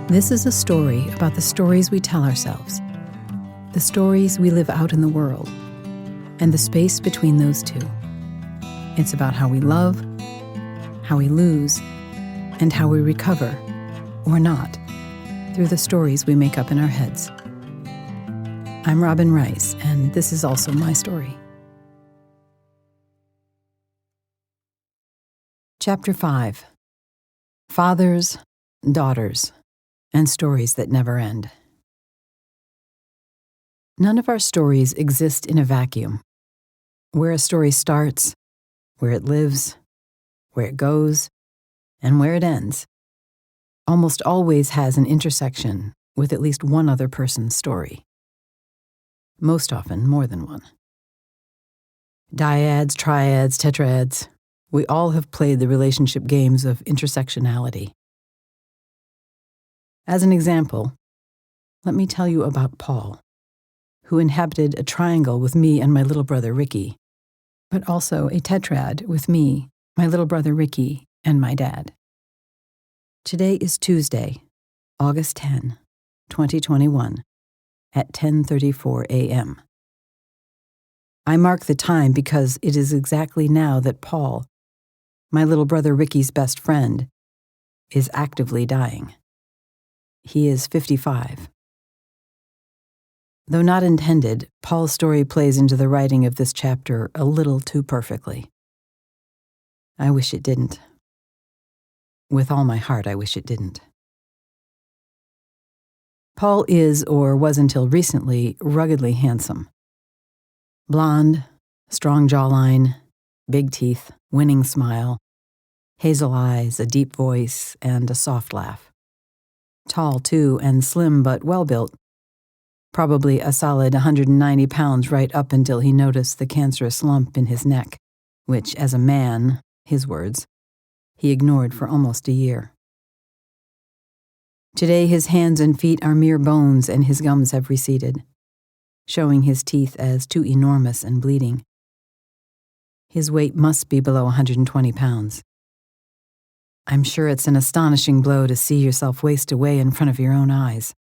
This is a story about the stories we tell ourselves, the stories we live out in the world, and the space between those two. It's about how we love, how we lose, and how we recover, or not, through the stories we make up in our heads. I'm Robin Rice, and this is also my story. Chapter 5. Fathers, Daughters, and Stories That Never End. None of our stories exist in a vacuum. Where a story starts, where it lives, where it goes, and where it ends, almost always has an intersection with at least one other person's story. Most often, more than one. Dyads, triads, tetrads, we all have played the relationship games of intersectionality. As an example, let me tell you about Paul, who inhabited a triangle with me and my little brother Ricky, but also a tetrad with me, my little brother Ricky, and my dad. Today is Tuesday, August 10, 2021, at 10:34 a.m. I mark the time because it is exactly now that Paul, my little brother Ricky's best friend, is actively dying. He is 55. Though not intended, Paul's story plays into the writing of this chapter a little too perfectly. I wish it didn't. With all my heart, I wish it didn't. Paul is, or was until recently, ruggedly handsome. Blonde, strong jawline, big teeth, winning smile, hazel eyes, a deep voice, and a soft laugh. Tall, too, and slim but well-built. Probably a solid 190 pounds right up until he noticed the cancerous lump in his neck, which, as a man, his words, he ignored for almost a year. Today his hands and feet are mere bones and his gums have receded, showing his teeth as too enormous and bleeding. His weight must be below 120 pounds. I'm sure it's an astonishing blow to see yourself waste away in front of your own eyes,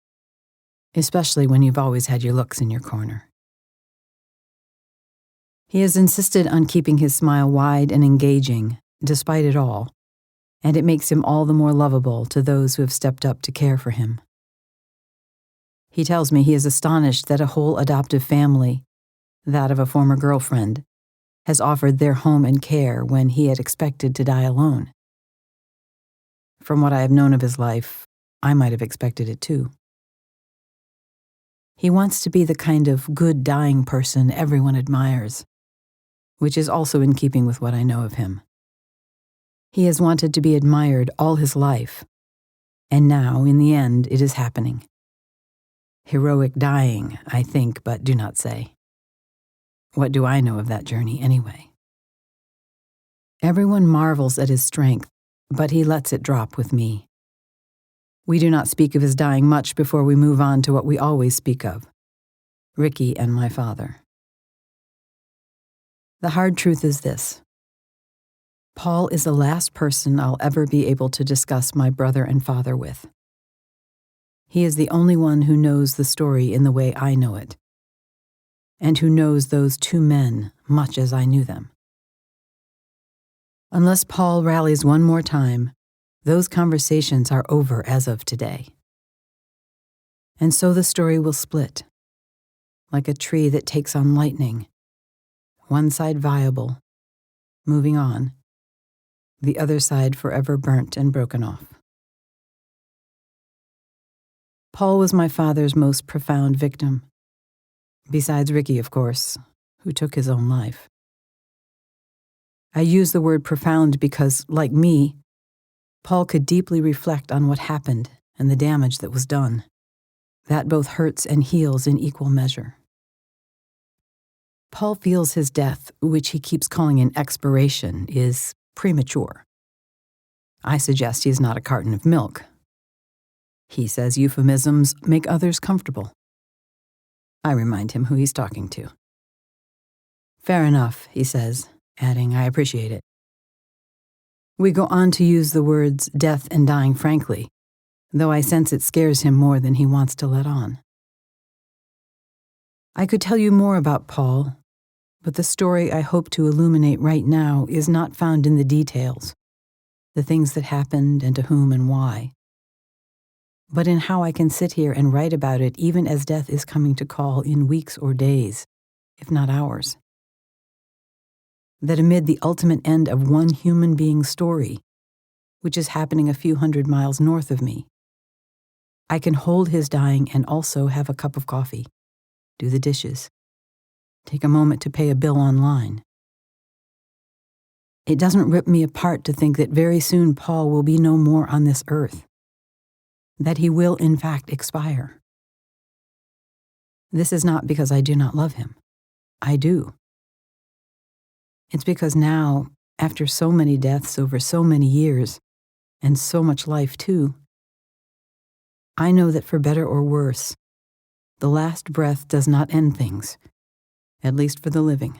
especially when you've always had your looks in your corner. He has insisted on keeping his smile wide and engaging, despite it all, and it makes him all the more lovable to those who have stepped up to care for him. He tells me he is astonished that a whole adoptive family, that of a former girlfriend, has offered their home and care when he had expected to die alone. From what I have known of his life, I might have expected it too. He wants to be the kind of good dying person everyone admires, which is also in keeping with what I know of him. He has wanted to be admired all his life, and now, in the end, it is happening. Heroic dying, I think, but do not say. What do I know of that journey anyway? Everyone marvels at his strength, but he lets it drop with me. We do not speak of his dying much before we move on to what we always speak of, Ricky and my father. The hard truth is this. Paul is the last person I'll ever be able to discuss my brother and father with. He is the only one who knows the story in the way I know it, and who knows those two men much as I knew them. Unless Paul rallies one more time, those conversations are over as of today. And so the story will split, like a tree that takes on lightning, one side viable, moving on, the other side forever burnt and broken off. Paul was my father's most profound victim, besides Ricky, of course, who took his own life. I use the word profound because, like me, Paul could deeply reflect on what happened and the damage that was done. That both hurts and heals in equal measure. Paul feels his death, which he keeps calling an expiration, is premature. I suggest he is not a carton of milk. He says euphemisms make others comfortable. I remind him who he's talking to. Fair enough, he says, adding, I appreciate it. We go on to use the words death and dying frankly, though I sense it scares him more than he wants to let on. I could tell you more about Paul, but the story I hope to illuminate right now is not found in the details, the things that happened and to whom and why, but in how I can sit here and write about it even as death is coming to call in weeks or days, if not hours. That amid the ultimate end of one human being's story, which is happening a few hundred miles north of me, I can hold his dying and also have a cup of coffee, do the dishes, take a moment to pay a bill online. It doesn't rip me apart to think that very soon Paul will be no more on this earth, that he will in fact expire. This is not because I do not love him. I do. It's because now, after so many deaths over so many years, and so much life too, I know that for better or worse, the last breath does not end things, at least for the living.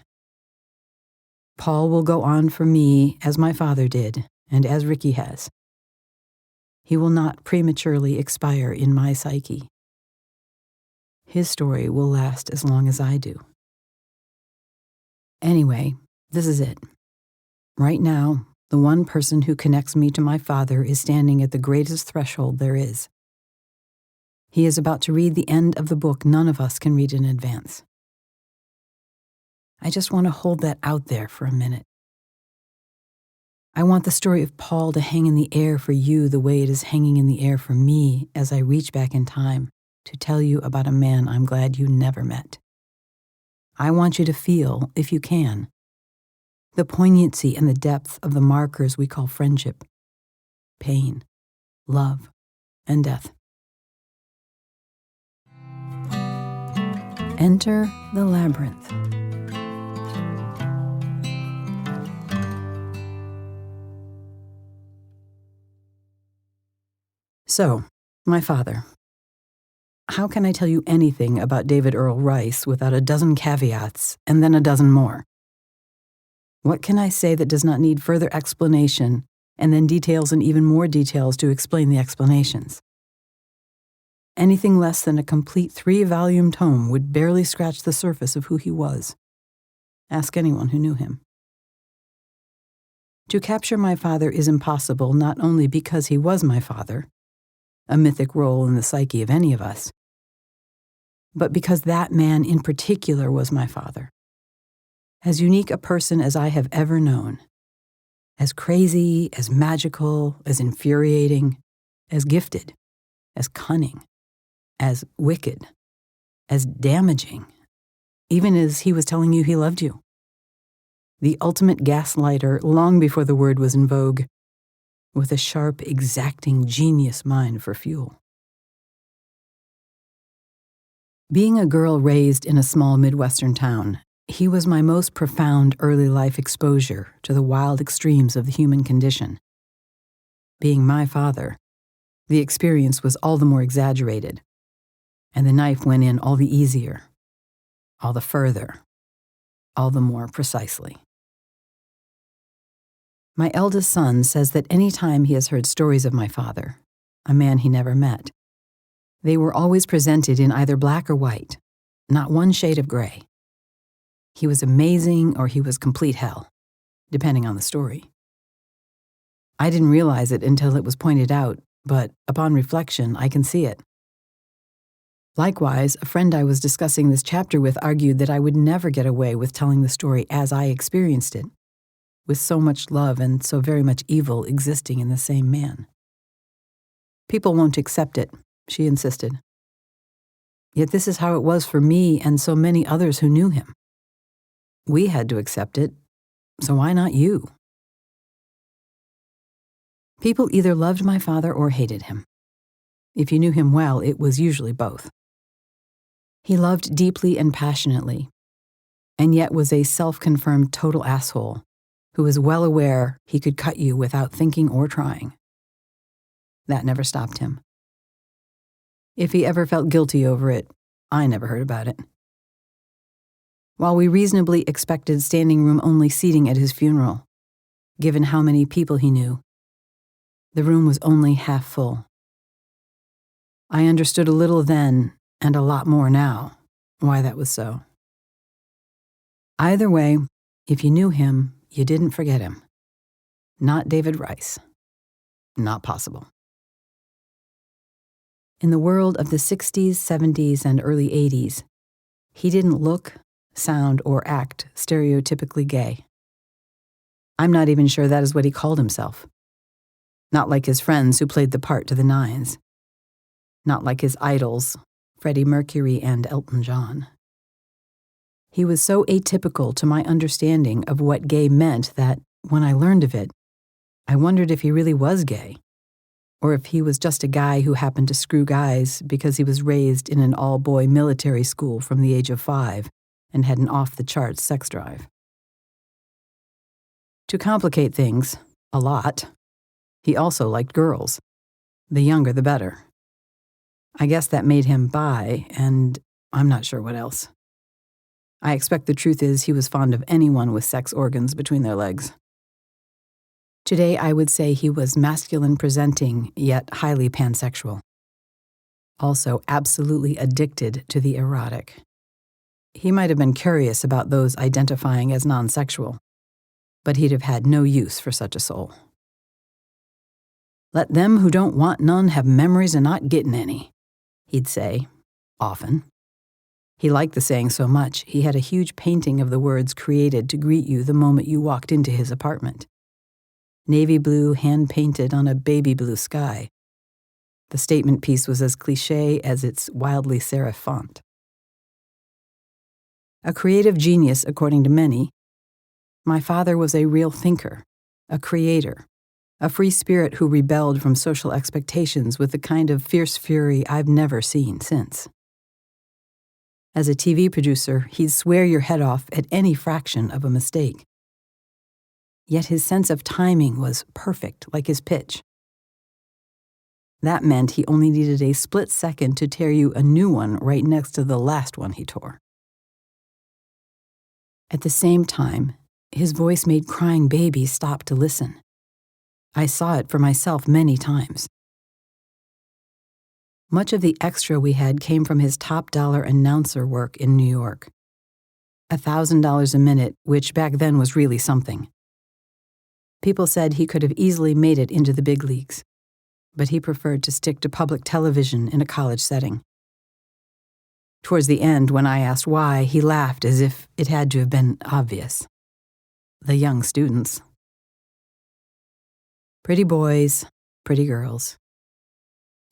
Paul will go on for me as my father did, and as Ricky has. He will not prematurely expire in my psyche. His story will last as long as I do. Anyway, this is it. Right now, the one person who connects me to my father is standing at the greatest threshold there is. He is about to read the end of the book none of us can read in advance. I just want to hold that out there for a minute. I want the story of Paul to hang in the air for you the way it is hanging in the air for me as I reach back in time to tell you about a man I'm glad you never met. I want you to feel, if you can, the poignancy and the depth of the markers we call friendship, pain, love, and death. Enter the labyrinth. So, my father. How can I tell you anything about David Earl Rice without a dozen caveats and then a dozen more? What can I say that does not need further explanation and then details and even more details to explain the explanations? Anything less than a complete 3-volume tome would barely scratch the surface of who he was. Ask anyone who knew him. To capture my father is impossible not only because he was my father, a mythic role in the psyche of any of us, but because that man in particular was my father. As unique a person as I have ever known. As crazy, as magical, as infuriating, as gifted, as cunning, as wicked, as damaging, even as he was telling you he loved you. The ultimate gaslighter long before the word was in vogue, with a sharp, exacting, genius mind for fuel. Being a girl raised in a small Midwestern town, he was my most profound early life exposure to the wild extremes of the human condition. Being my father, the experience was all the more exaggerated, and the knife went in all the easier, all the further, all the more precisely. My eldest son says that any time he has heard stories of my father, a man he never met, they were always presented in either black or white, not one shade of gray. He was amazing or he was complete hell, depending on the story. I didn't realize it until it was pointed out, but upon reflection, I can see it. Likewise, a friend I was discussing this chapter with argued that I would never get away with telling the story as I experienced it, with so much love and so very much evil existing in the same man. People won't accept it, she insisted. Yet this is how it was for me and so many others who knew him. We had to accept it, so why not you? People either loved my father or hated him. If you knew him well, it was usually both. He loved deeply and passionately, and yet was a self-confirmed total asshole who was well aware he could cut you without thinking or trying. That never stopped him. If he ever felt guilty over it, I never heard about it. While we reasonably expected standing room only seating at his funeral, given how many people he knew, the room was only half full. I understood a little then, and a lot more now, why that was so. Either way, if you knew him, you didn't forget him. Not David Rice. Not possible. In the world of the 60s, 70s, and early 80s, he didn't look, sound, or act stereotypically gay. I'm not even sure that is what he called himself. Not like his friends who played the part to the nines. Not like his idols, Freddie Mercury and Elton John. He was so atypical to my understanding of what gay meant that, when I learned of it, I wondered if he really was gay, or if he was just a guy who happened to screw guys because he was raised in an all-boy military school from the age of 5 and had an off-the-charts sex drive. To complicate things, a lot, he also liked girls. The younger the better. I guess that made him bi, and I'm not sure what else. I expect the truth is he was fond of anyone with sex organs between their legs. Today I would say he was masculine presenting, yet highly pansexual. Also absolutely addicted to the erotic. He might have been curious about those identifying as non-sexual, but he'd have had no use for such a soul. Let them who don't want none have memories of not getting any, he'd say, often. He liked the saying so much, he had a huge painting of the words created to greet you the moment you walked into his apartment. Navy blue, hand-painted on a baby blue sky. The statement piece was as cliché as its wildly serif font. A creative genius, according to many, my father was a real thinker, a creator, a free spirit who rebelled from social expectations with the kind of fierce fury I've never seen since. As a TV producer, he'd swear your head off at any fraction of a mistake. Yet his sense of timing was perfect, like his pitch. That meant he only needed a split second to tear you a new one right next to the last one he tore. At the same time, his voice made crying babies stop to listen. I saw it for myself many times. Much of the extra we had came from his top-dollar announcer work in New York. $1,000 a minute, which back then was really something. People said he could have easily made it into the big leagues, but he preferred to stick to public television in a college setting. Towards the end, when I asked why, he laughed as if it had to have been obvious. The young students. Pretty boys, pretty girls.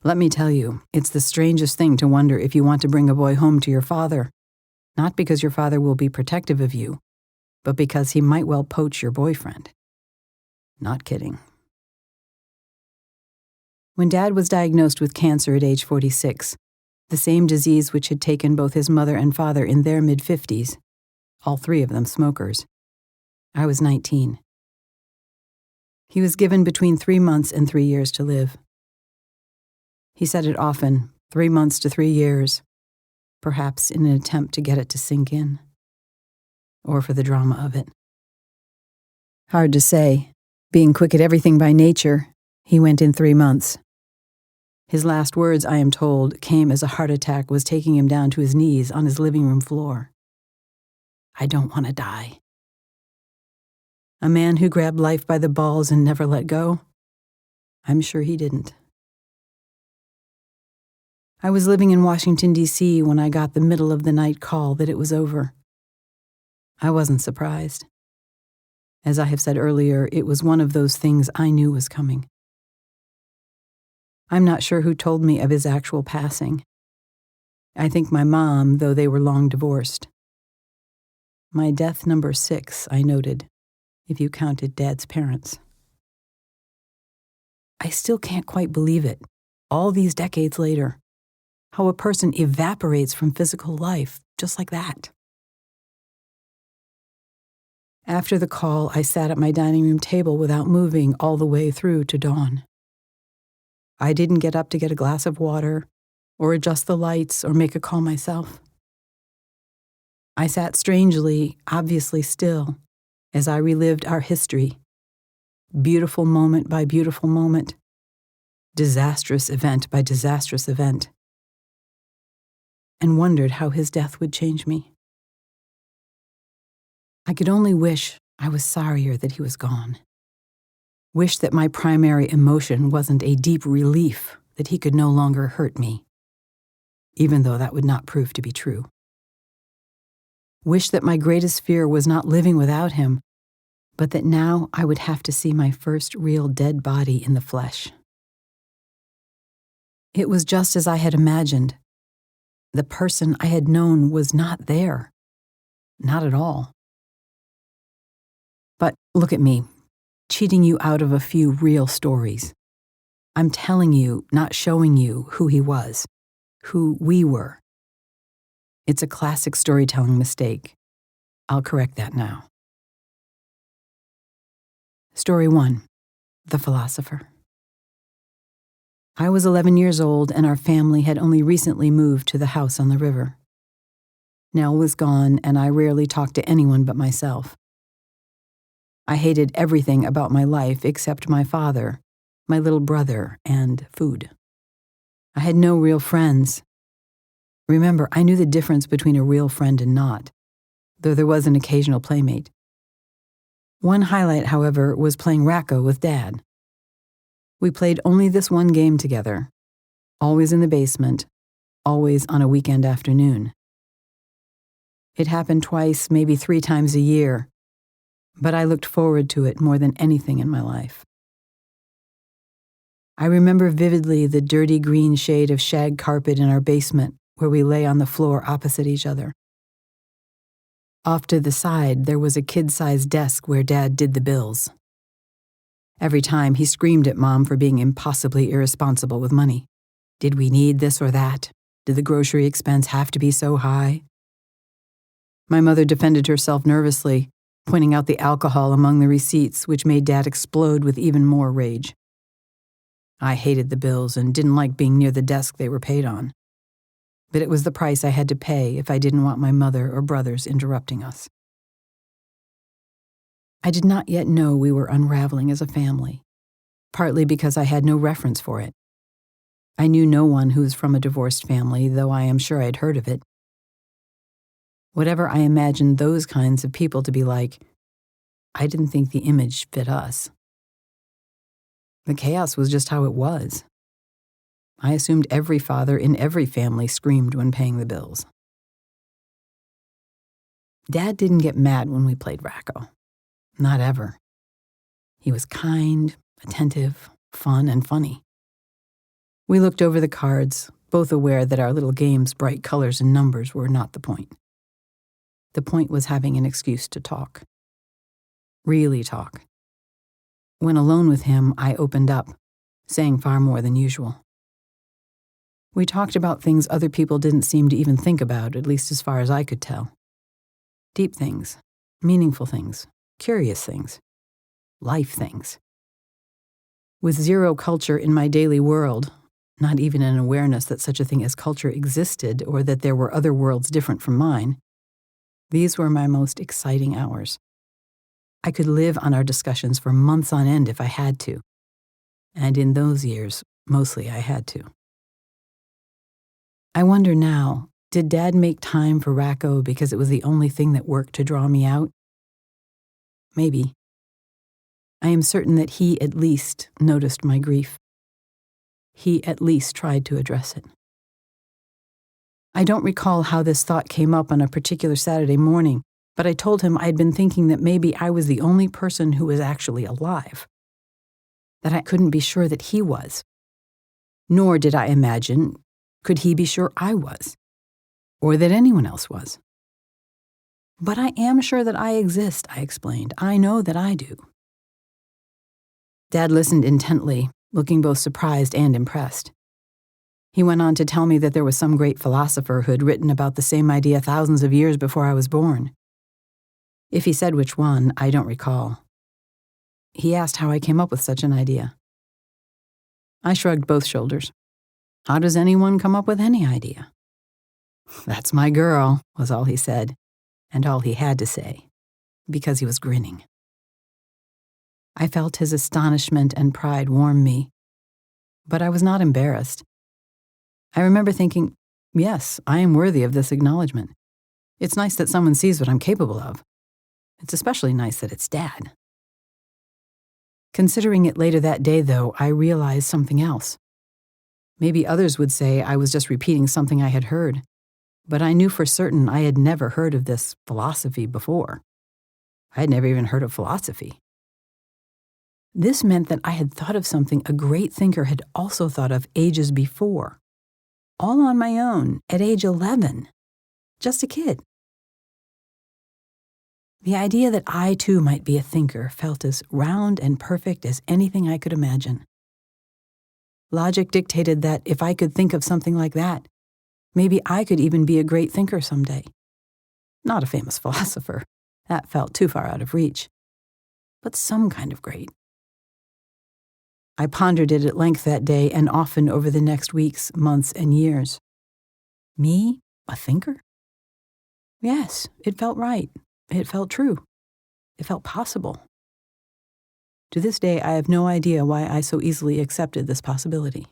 Let me tell you, it's the strangest thing to wonder if you want to bring a boy home to your father, not because your father will be protective of you, but because he might well poach your boyfriend. Not kidding. When Dad was diagnosed with cancer at age 46, the same disease which had taken both his mother and father in their mid-50s, all three of them smokers, I was 19. He was given between 3 months and 3 years to live. He said it often, 3 months to 3 years, perhaps in an attempt to get it to sink in, or for the drama of it. Hard to say. Being quick at everything by nature, he went in 3 months. His last words, I am told, came as a heart attack was taking him down to his knees on his living room floor. I don't want to die. A man who grabbed life by the balls and never let go? I'm sure he didn't. I was living in Washington, D.C. when I got the middle-of-the-night call that it was over. I wasn't surprised. As I have said earlier, it was one of those things I knew was coming. I'm not sure who told me of his actual passing. I think my mom, though they were long divorced. My death number 6, I noted, if you counted Dad's parents. I still can't quite believe it, all these decades later, how a person evaporates from physical life just like that. After the call, I sat at my dining room table without moving all the way through to dawn. I didn't get up to get a glass of water, or adjust the lights, or make a call myself. I sat strangely, obviously still, as I relived our history, beautiful moment by beautiful moment, disastrous event by disastrous event. and wondered how his death would change me. I could only wish I was sorrier that he was gone. Wish that my primary emotion wasn't a deep relief that he could no longer hurt me, even though that would not prove to be true. Wish that my greatest fear was not living without him, but that now I would have to see my first real dead body in the flesh. It was just as I had imagined. The person I had known was not there. Not at all. But look at me, cheating you out of a few real stories. I'm telling you, not showing you who he was, who we were. It's a classic storytelling mistake. I'll correct that now. Story 1, The Philosopher. I was 11 years old, and our family had only recently moved to the house on the river. Nell was gone, and I rarely talked to anyone but myself. I hated everything about my life except my father, my little brother, and food. I had no real friends. Remember, I knew the difference between a real friend and not, though there was an occasional playmate. One highlight, however, was playing racquet with Dad. We played only this one game together, always in the basement, always on a weekend afternoon. It happened twice, maybe 3 times a year, but I looked forward to it more than anything in my life. I remember vividly the dirty green shade of shag carpet in our basement where we lay on the floor opposite each other. Off to the side, there was a kid-sized desk where Dad did the bills. Every time, he screamed at Mom for being impossibly irresponsible with money. Did we need this or that? Did the grocery expense have to be so high? My mother defended herself nervously, pointing out the alcohol among the receipts, which made Dad explode with even more rage. I hated the bills and didn't like being near the desk they were paid on. But it was the price I had to pay if I didn't want my mother or brothers interrupting us. I did not yet know we were unraveling as a family, partly because I had no reference for it. I knew no one who was from a divorced family, though I am sure I'd heard of it. Whatever I imagined those kinds of people to be like, I didn't think the image fit us. The chaos was just how it was. I assumed every father in every family screamed when paying the bills. Dad didn't get mad when we played racquet. Not ever. He was kind, attentive, fun, and funny. We looked over the cards, both aware that our little game's bright colors and numbers were not the point. The point was having an excuse to talk. Really talk. When alone with him, I opened up, saying far more than usual. We talked about things other people didn't seem to even think about, at least as far as I could tell. Deep things, meaningful things, curious things, life things. With zero culture in my daily world, not even an awareness that such a thing as culture existed or that there were other worlds different from mine, these were my most exciting hours. I could live on our discussions for months on end if I had to. And in those years, mostly I had to. I wonder now, did Dad make time for racquet because it was the only thing that worked to draw me out? Maybe. I am certain that he at least noticed my grief. He at least tried to address it. I don't recall how this thought came up on a particular Saturday morning, but I told him I'd been thinking that maybe I was the only person who was actually alive. That I couldn't be sure that he was. Nor did I imagine, could he be sure I was? Or that anyone else was? But I am sure that I exist, I explained. I know that I do. Dad listened intently, looking both surprised and impressed. He went on to tell me that there was some great philosopher who had written about the same idea thousands of years before I was born. If he said which one, I don't recall. He asked how I came up with such an idea. I shrugged both shoulders. How does anyone come up with any idea? That's my girl, was all he said, and all he had to say, because he was grinning. I felt his astonishment and pride warm me, but I was not embarrassed. I remember thinking, Yes, I am worthy of this acknowledgement. It's nice that someone sees what I'm capable of. It's especially nice that it's Dad. Considering it later that day, though, I realized something else. Maybe others would say I was just repeating something I had heard, but I knew for certain I had never heard of this philosophy before. I had never even heard of philosophy. This meant that I had thought of something a great thinker had also thought of ages before, all on my own at age 11, just a kid. The idea that I too might be a thinker felt as round and perfect as anything I could imagine. Logic dictated that if I could think of something like that, maybe I could even be a great thinker someday. Not a famous philosopher. That felt too far out of reach. But some kind of great. I pondered it at length that day and often over the next weeks, months, and years. Me, a thinker? Yes, it felt right. It felt true. It felt possible. To this day, I have no idea why I so easily accepted this possibility.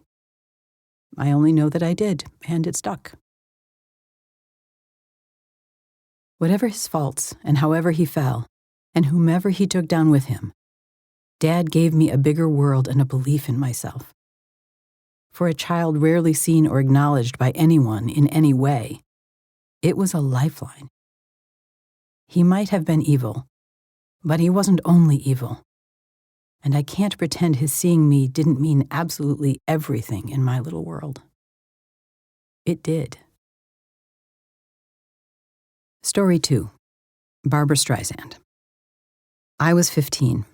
I only know that I did, and it stuck. Whatever his faults, and however he fell, and whomever he took down with him, Dad gave me a bigger world and a belief in myself. For a child rarely seen or acknowledged by anyone in any way, it was a lifeline. He might have been evil, but he wasn't only evil. And I can't pretend his seeing me didn't mean absolutely everything in my little world. It did. Story 2. Barbra Streisand. I was 15.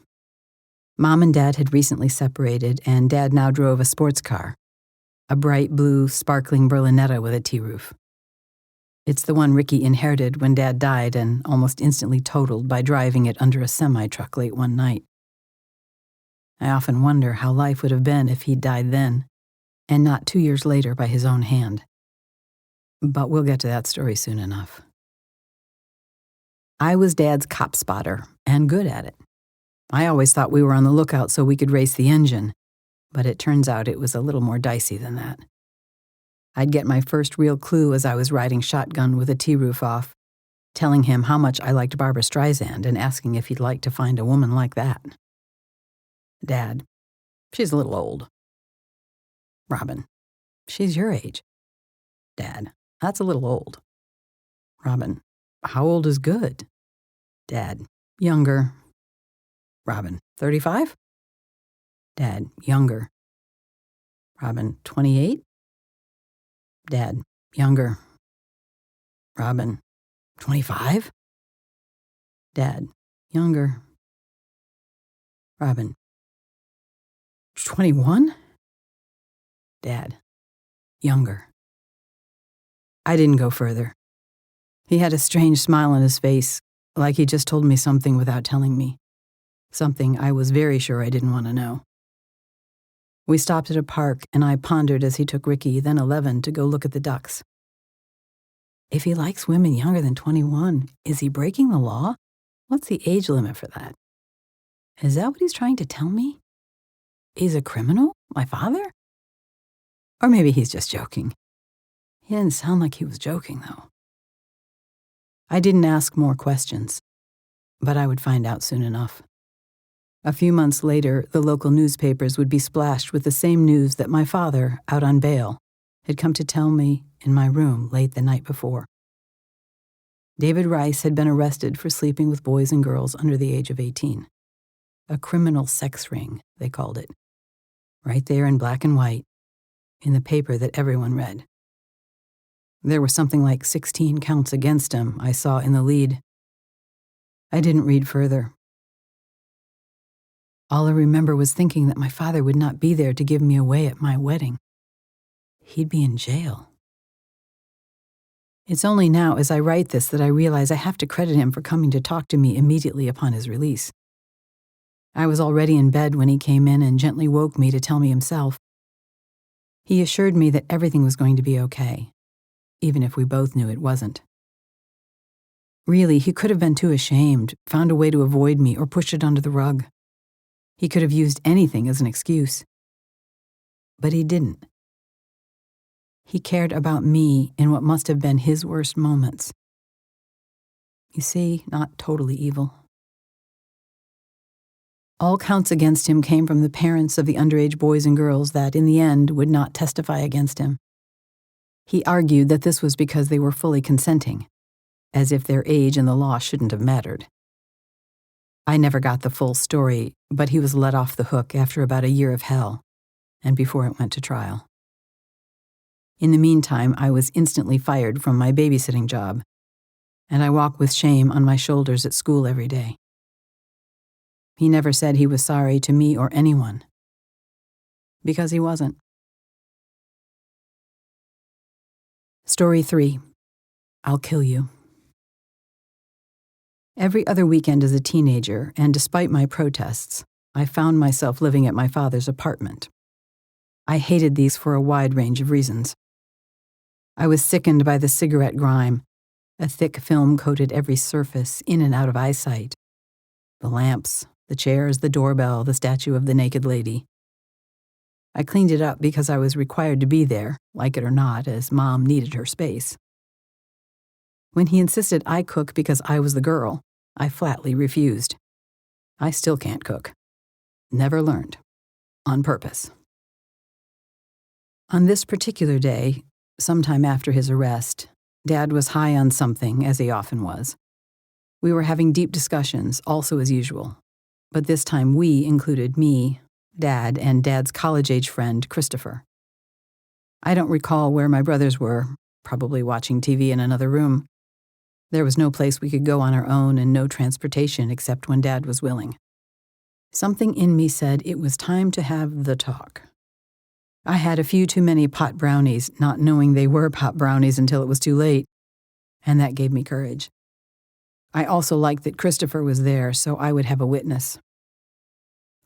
Mom and Dad had recently separated, and Dad now drove a sports car, a bright blue, sparkling Berlinetta with a T-roof. It's the one Ricky inherited when Dad died and almost instantly totaled by driving it under a semi-truck late one night. I often wonder how life would have been if he'd died then, and not 2 years later by his own hand. But we'll get to that story soon enough. I was Dad's cop spotter, and good at it. I always thought we were on the lookout so we could race the engine, but it turns out it was a little more dicey than that. I'd get my first real clue as I was riding shotgun with a T-roof off, telling him how much I liked Barbra Streisand and asking if he'd like to find a woman like that. Dad, she's a little old. Robin, she's your age. Dad, that's a little old. Robin, how old is good? Dad, younger. Robin, 35? Dad, younger. Robin, 28? Dad, younger. Robin, 25? Dad, younger. Robin, 21? Dad, younger. I didn't go further. He had a strange smile on his face, like he just told me something without telling me. Something I was very sure I didn't want to know. We stopped at a park, and I pondered as he took Ricky, then 11, to go look at the ducks. If he likes women younger than 21, is he breaking the law? What's the age limit for that? Is that what he's trying to tell me? He's a criminal? My father? Or maybe he's just joking. He didn't sound like he was joking, though. I didn't ask more questions, but I would find out soon enough. A few months later, the local newspapers would be splashed with the same news that my father, out on bail, had come to tell me in my room late the night before. David Rice had been arrested for sleeping with boys and girls under the age of 18. A criminal sex ring, they called it. Right there in black and white, in the paper that everyone read. There were something like 16 counts against him, I saw in the lead. I didn't read further. All I remember was thinking that my father would not be there to give me away at my wedding. He'd be in jail. It's only now, as I write this, that I realize I have to credit him for coming to talk to me immediately upon his release. I was already in bed when he came in and gently woke me to tell me himself. He assured me that everything was going to be okay, even if we both knew it wasn't. Really, he could have been too ashamed, found a way to avoid me, or pushed it under the rug. He could have used anything as an excuse. But he didn't. He cared about me in what must have been his worst moments. You see, not totally evil. All counts against him came from the parents of the underage boys and girls that, in the end, would not testify against him. He argued that this was because they were fully consenting, as if their age and the law shouldn't have mattered. I never got the full story, but he was let off the hook after about a year of hell, and before it went to trial. In the meantime, I was instantly fired from my babysitting job, and I walk with shame on my shoulders at school every day. He never said he was sorry to me or anyone, because he wasn't. Story 3. I'll kill you. Every other weekend as a teenager, and despite my protests, I found myself living at my father's apartment. I hated these for a wide range of reasons. I was sickened by the cigarette grime. A thick film coated every surface, in and out of eyesight. The lamps, the chairs, the doorbell, the statue of the naked lady. I cleaned it up because I was required to be there, like it or not, as Mom needed her space. When he insisted I cook because I was the girl, I flatly refused. I still can't cook. Never learned. On purpose. On this particular day, sometime after his arrest, Dad was high on something, as he often was. We were having deep discussions, also as usual. But this time we included me, Dad, and Dad's college-age friend, Christopher. I don't recall where my brothers were, probably watching TV in another room. There was no place we could go on our own and no transportation except when Dad was willing. Something in me said it was time to have the talk. I had a few too many pot brownies, not knowing they were pot brownies until it was too late, and that gave me courage. I also liked that Christopher was there, so I would have a witness.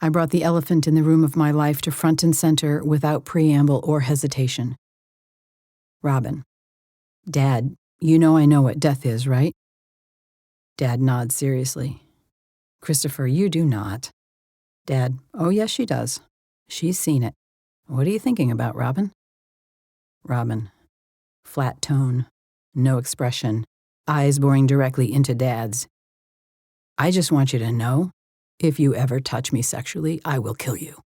I brought the elephant in the room of my life to front and center without preamble or hesitation. Robin. Dad, you know I know what death is, right? Dad nods seriously. Christopher, you do not. Dad, oh yes she does. She's seen it. What are you thinking about, Robin? Robin. Flat tone, no expression, eyes boring directly into Dad's. I just want you to know, if you ever touch me sexually, I will kill you.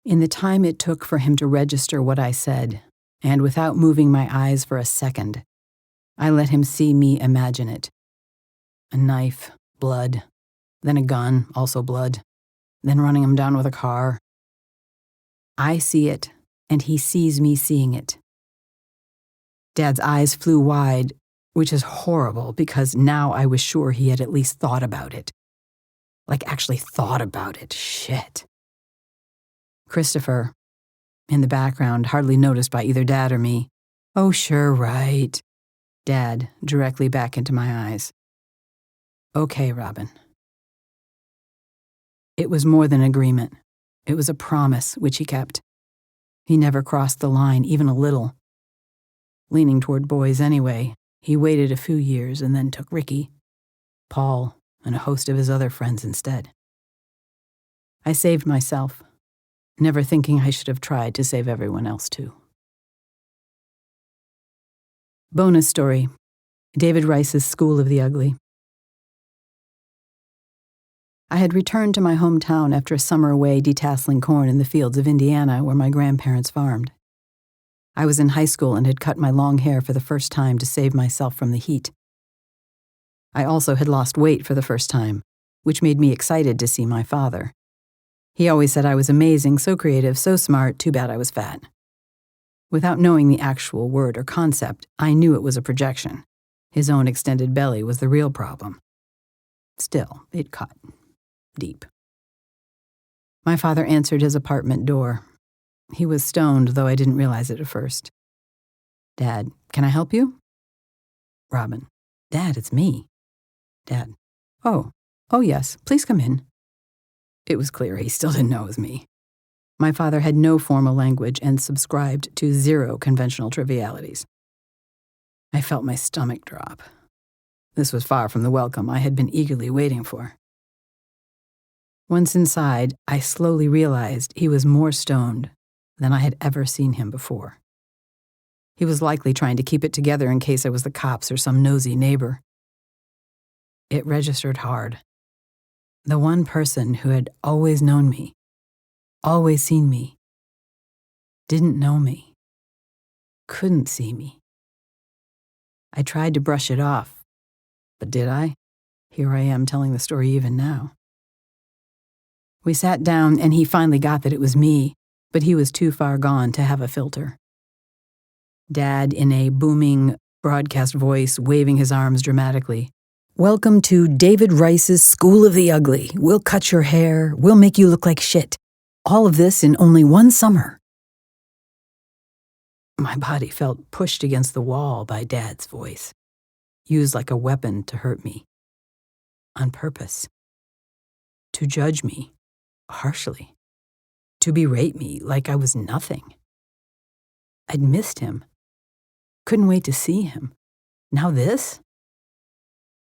In the time it took for him to register what I said, and without moving my eyes for a second, I let him see me imagine it. A knife, blood, then a gun, also blood, then running him down with a car. I see it, and he sees me seeing it. Dad's eyes flew wide, which is horrible because now I was sure he had at least thought about it. Like actually thought about it. Shit. Christopher, in the background, hardly noticed by either Dad or me. Oh, sure, right. Dad, directly back into my eyes. Okay, Robin. It was more than agreement. It was a promise, which he kept. He never crossed the line, even a little. Leaning toward boys anyway, he waited a few years and then took Ricky, Paul, and a host of his other friends instead. I saved myself, never thinking I should have tried to save everyone else too. Bonus story. David Rice's School of the Ugly. I had returned to my hometown after a summer away detasseling corn in the fields of Indiana where my grandparents farmed. I was in high school and had cut my long hair for the first time to save myself from the heat. I also had lost weight for the first time, which made me excited to see my father. He always said I was amazing, so creative, so smart, too bad I was fat. Without knowing the actual word or concept, I knew it was a projection. His own extended belly was the real problem. Still, it cut. Deep. My father answered his apartment door. He was stoned, though I didn't realize it at first. Dad, can I help you? Robin. Dad, it's me. Dad. Oh yes, please come in. It was clear he still didn't know it was me. My father had no formal language and subscribed to zero conventional trivialities. I felt my stomach drop. This was far from the welcome I had been eagerly waiting for. Once inside, I slowly realized he was more stoned than I had ever seen him before. He was likely trying to keep it together in case I was the cops or some nosy neighbor. It registered hard. The one person who had always known me, always seen me, didn't know me, couldn't see me. I tried to brush it off, but did I? Here I am telling the story even now. We sat down and he finally got that it was me, but he was too far gone to have a filter. Dad, in a booming broadcast voice, waving his arms dramatically. "Welcome to David Rice's School of the Ugly. We'll cut your hair. We'll make you look like shit. All of this in only one summer." My body felt pushed against the wall by Dad's voice, used like a weapon to hurt me. On purpose. To judge me harshly. To berate me like I was nothing. I'd missed him. Couldn't wait to see him. Now this?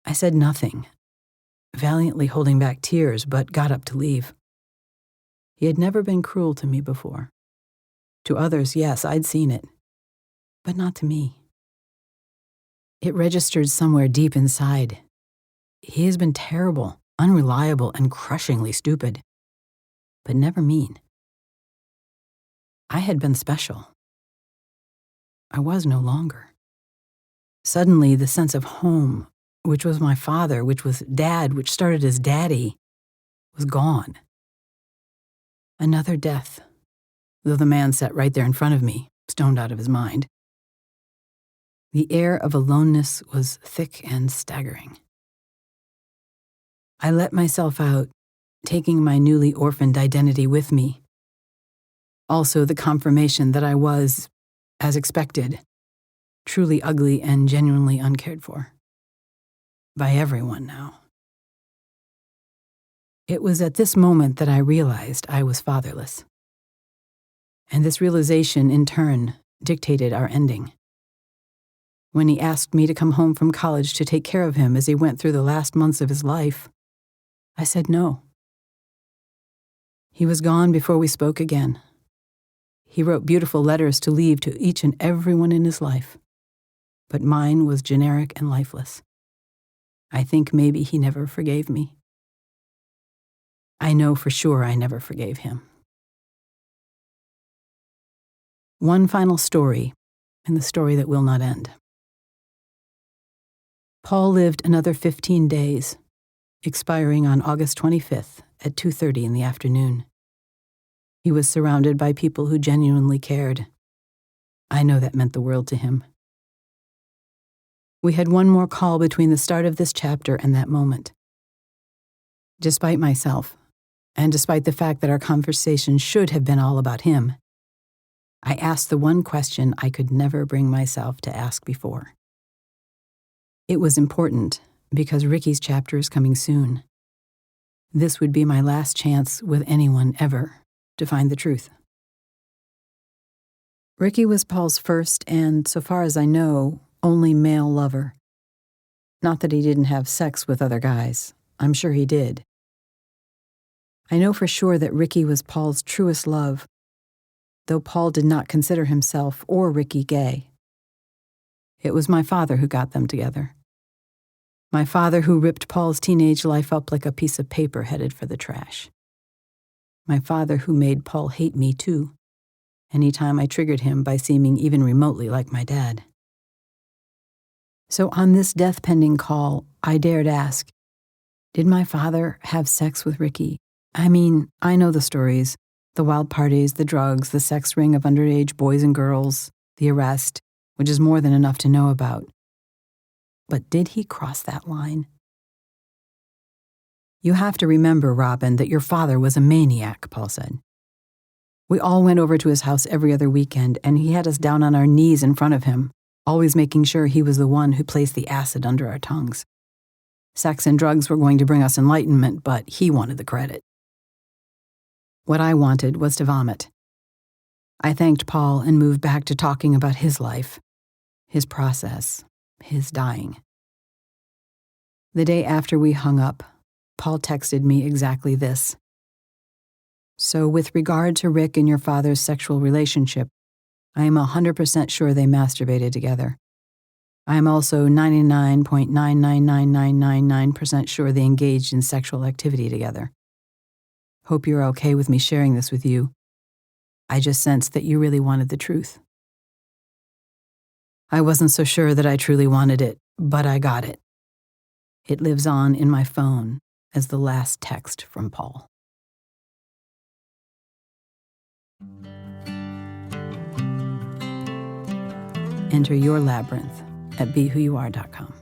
I said nothing, valiantly holding back tears, but got up to leave. He had never been cruel to me before. To others, yes, I'd seen it, but not to me. It registered somewhere deep inside. He has been terrible, unreliable, and crushingly stupid, but never mean. I had been special. I was no longer. Suddenly, the sense of home, which was my father, which was Dad, which started as Daddy, was gone. Another death, though the man sat right there in front of me, stoned out of his mind. The air of aloneness was thick and staggering. I let myself out, taking my newly orphaned identity with me. Also the confirmation that I was, as expected, truly ugly and genuinely uncared for. By everyone now. It was at this moment that I realized I was fatherless. And this realization, in turn, dictated our ending. When he asked me to come home from college to take care of him as he went through the last months of his life, I said no. He was gone before we spoke again. He wrote beautiful letters to leave to each and everyone in his life, but mine was generic and lifeless. I think maybe he never forgave me. I know for sure I never forgave him. One final story, and the story that will not end. Paul lived another 15 days, expiring on August 25th at 2:30 in the afternoon. He was surrounded by people who genuinely cared. I know that meant the world to him. We had one more call between the start of this chapter and that moment. Despite myself, and despite the fact that our conversation should have been all about him, I asked the one question I could never bring myself to ask before. It was important because Ricky's chapter is coming soon. This would be my last chance with anyone ever to find the truth. Ricky was Paul's first and, so far as I know, only male lover. Not that he didn't have sex with other guys. I'm sure he did. I know for sure that Ricky was Paul's truest love, though Paul did not consider himself or Ricky gay. It was my father who got them together. My father who ripped Paul's teenage life up like a piece of paper headed for the trash. My father who made Paul hate me too, any time I triggered him by seeming even remotely like my dad. So on this death-pending call, I dared ask, did my father have sex with Ricky? I mean, I know the stories, the wild parties, the drugs, the sex ring of underage boys and girls, the arrest, which is more than enough to know about. But did he cross that line? You have to remember, Robin, that your father was a maniac, Paul said. We all went over to his house every other weekend, and he had us down on our knees in front of him, always making sure he was the one who placed the acid under our tongues. Sex and drugs were going to bring us enlightenment, but he wanted the credit. What I wanted was to vomit. I thanked Paul and moved back to talking about his life, his process, his dying. The day after we hung up, Paul texted me exactly this. So with regard to Rick and your father's sexual relationship, I am 100% sure they masturbated together. I am also 99.999999% sure they engaged in sexual activity together. Hope you're okay with me sharing this with you. I just sensed that you really wanted the truth. I wasn't so sure that I truly wanted it, but I got it. It lives on in my phone as the last text from Paul. Enter your labyrinth at BeWhoYouAre.com.